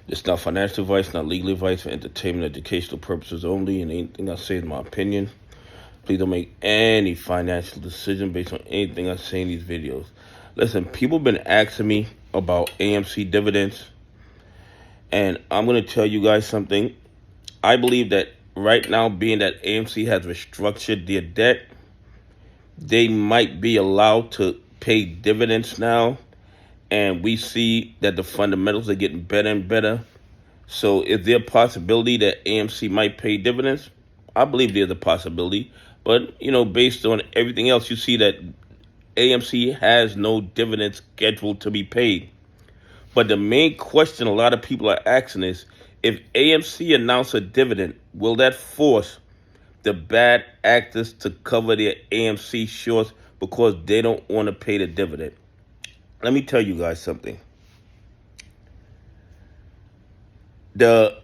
It's not financial advice, not legal advice, for entertainment, educational purposes only, and anything I say is my opinion. Please don't make any financial decision based on anything I say in these videos. Listen, people have been asking me about AMC dividends, and I'm going to tell you guys something. I believe that right now, being that AMC has restructured their debt, they might be allowed to pay dividends now, and we see that the fundamentals are getting better and better. So is there a possibility that AMC might pay dividends? I believe there's a possibility. But, based on everything else, you see that AMC has no dividends scheduled to be paid. But the main question a lot of people are asking is, if AMC announces a dividend, will that force the bad actors to cover their AMC shorts because they don't want to pay the dividend? Let me tell you guys something. The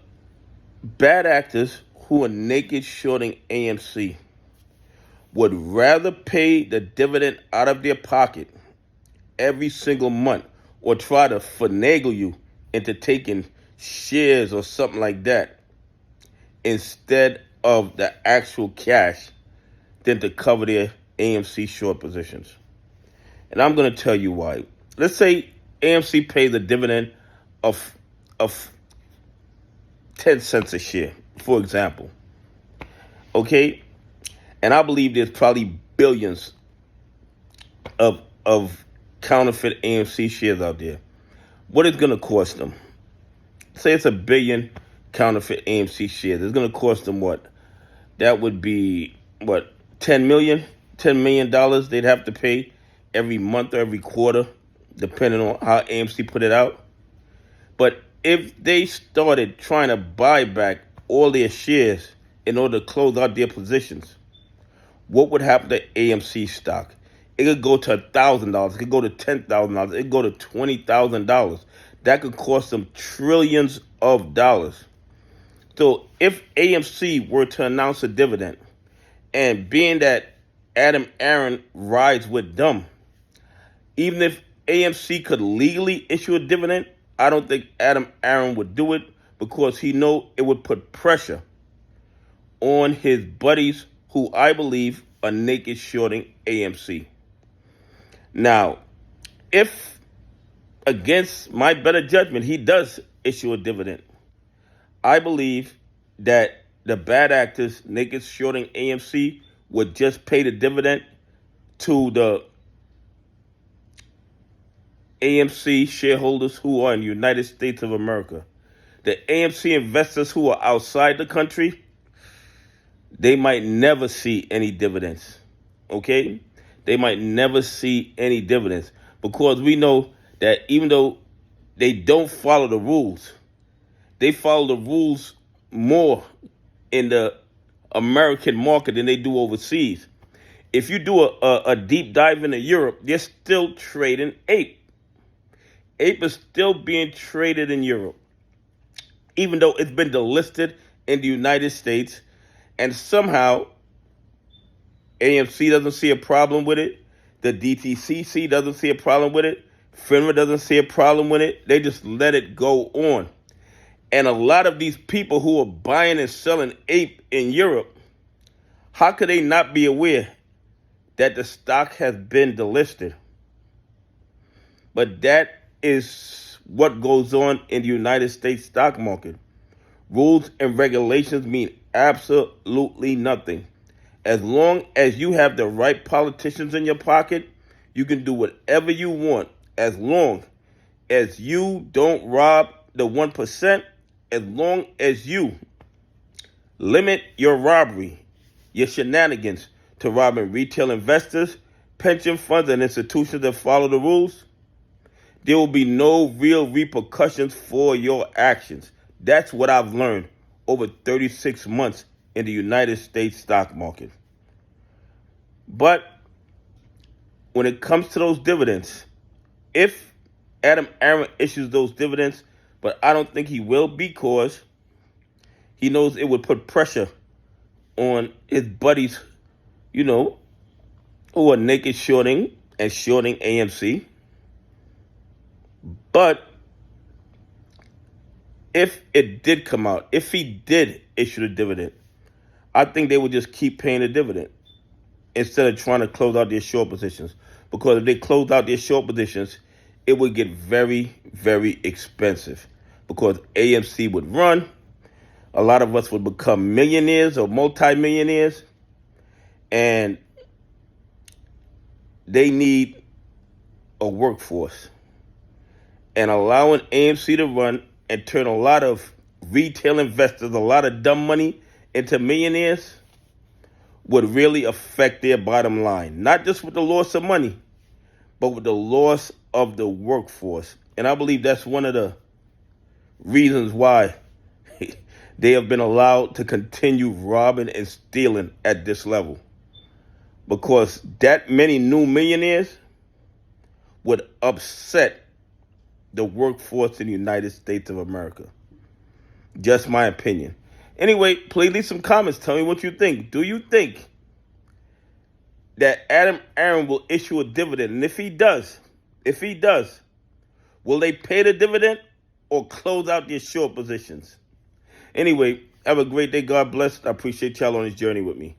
bad actors who are naked shorting AMC would rather pay the dividend out of their pocket every single month or try to finagle you into taking shares or something like that instead of the actual cash than to cover their AMC short positions. And I'm going to tell you why. Let's say AMC pays a dividend of 10 cents a share, for example. Okay? And I believe there's probably billions of counterfeit AMC shares out there. What is going to cost them? Say it's a billion counterfeit AMC shares. It's going to cost them what? That would be, what, $10 million? $10 million they'd have to pay every month or every quarter, depending on how AMC put it out. But if they started trying to buy back all their shares in order to close out their positions, what would happen to AMC stock? It could go to $1,000. It could go to $10,000. It could go to $20,000. That could cost them trillions of dollars. So if AMC were to announce a dividend, and being that Adam Aron rides with them, even if AMC could legally issue a dividend, I don't think Adam Aron would do it because he know it would put pressure on his buddies who I believe are naked shorting AMC. Now, if against my better judgment he does issue a dividend, I believe that the bad actors naked shorting AMC would just pay the dividend to the AMC shareholders who are in the United States of America. The AMC investors who are outside the country, they might never see any dividends. Okay? They might never see any dividends because we know that even though they don't follow the rules, they follow the rules more in the American market than they do overseas. If you do a deep dive into Europe, they're still trading ape. Ape is still being traded in Europe, even though it's been delisted in the United States, and somehow AMC doesn't see a problem with it. The DTCC doesn't see a problem with it. FINRA doesn't see a problem with it. They just let it go on. And a lot of these people who are buying and selling ape in Europe, how could they not be aware that the stock has been delisted? But that is what goes on in the United States stock market. Rules and regulations mean absolutely nothing. As long as you have the right politicians in your pocket, you can do whatever you want. As long as you don't rob the 1%, as long as you limit your robbery, your shenanigans to robbing retail investors, pension funds, and institutions that follow the rules, there will be no real repercussions for your actions. That's what I've learned over 36 months in the United States stock market. But when it comes to those dividends, if Adam Aron issues those dividends, but I don't think he will because he knows it would put pressure on his buddies, who are naked shorting and shorting AMC. But if it did come out, if he did issue the dividend, I think they would just keep paying the dividend instead of trying to close out their short positions. Because if they closed out their short positions, it would get very, very expensive. Because AMC would run, a lot of us would become millionaires or multimillionaires, and they need a workforce. And allowing AMC to run and turn a lot of retail investors, a lot of dumb money into millionaires would really affect their bottom line. Not just with the loss of money, but with the loss of the workforce. And I believe that's one of the reasons why they have been allowed to continue robbing and stealing at this level. Because that many new millionaires would upset the workforce in the United States of America. Just my opinion. Anyway, please leave some comments. Tell me what you think. Do you think that Adam Aron will issue a dividend? And if he does, will they pay the dividend or close out their short positions? Anyway, have a great day. God bless. I appreciate y'all on this journey with me.